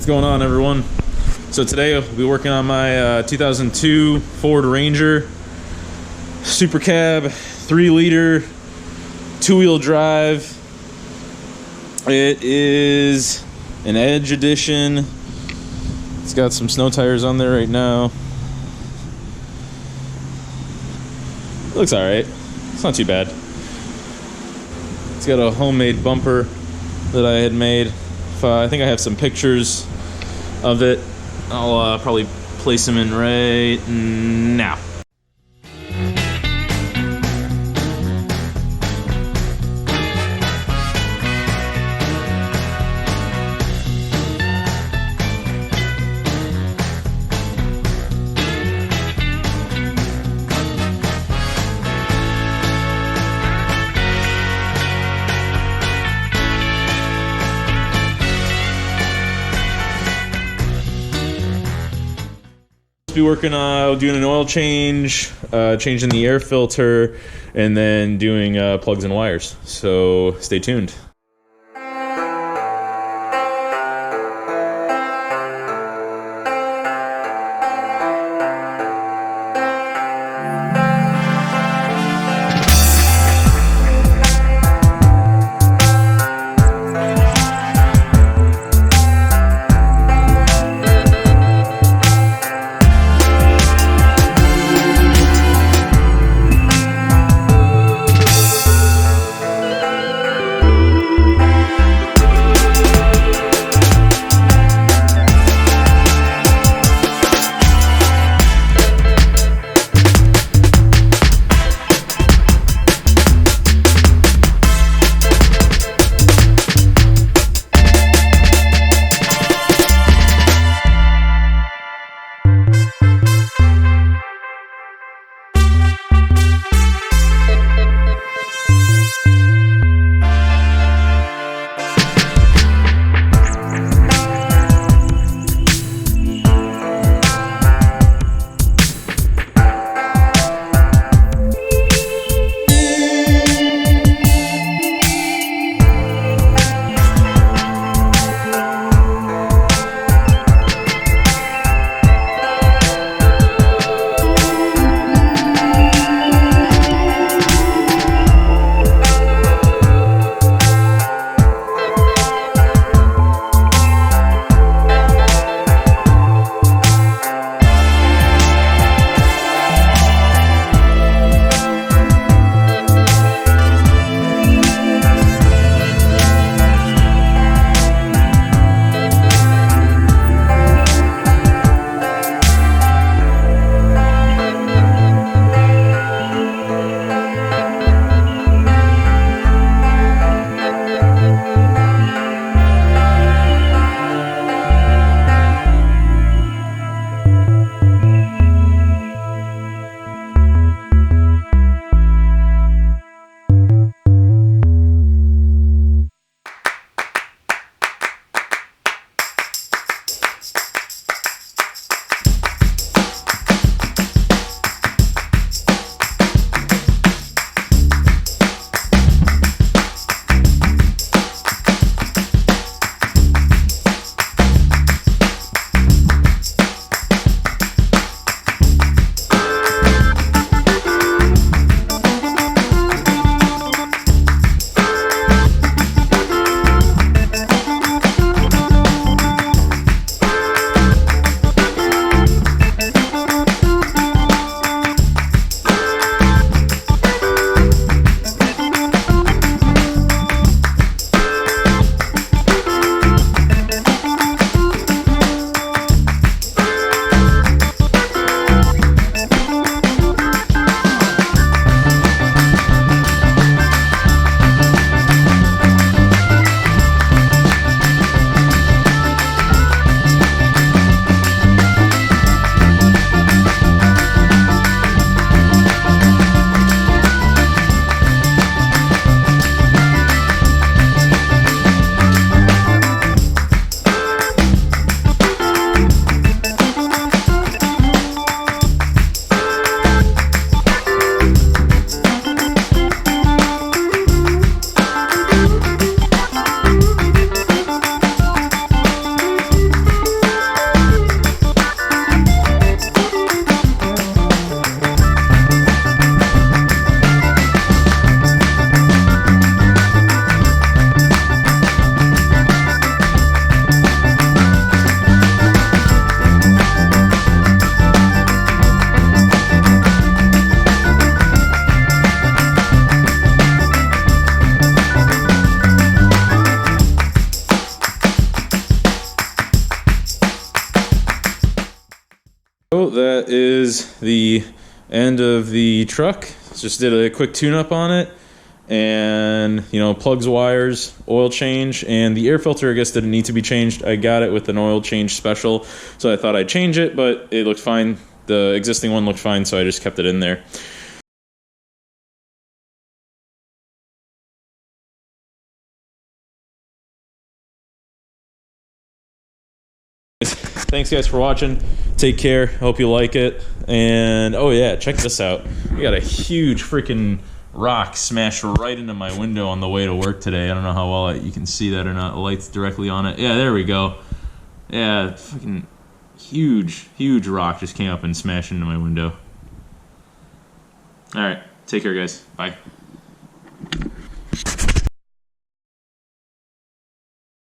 going on, everyone? So today I'll be working on my 2002 Ford Ranger Super Cab 3-liter 2-wheel drive. It is an Edge edition. It's got some snow tires on there right now. It looks alright. It's not too bad. It's got a homemade bumper that I had made. I think I have some pictures of it. I'll probably place them in right now. Be working on doing an oil change, changing the air filter, and then doing plugs and wires. So stay tuned. So that is the end of the truck. Just did a quick tune-up on it, and you know, plugs, wires, oil change, and the air filter I guess didn't need to be changed. I got it with an oil change special, so I thought I'd change it, but it looked fine. The existing one looked fine, so I just kept it in there. Thanks guys for watching. Take care. Hope you like it. And oh yeah, check this out. We got a huge freaking rock smashed right into my window on the way to work today. I don't know how well you can see that or not. The light's directly on it. Yeah, there we go. Yeah, fucking huge rock just came up and smashed into my window. All right, take care guys. Bye.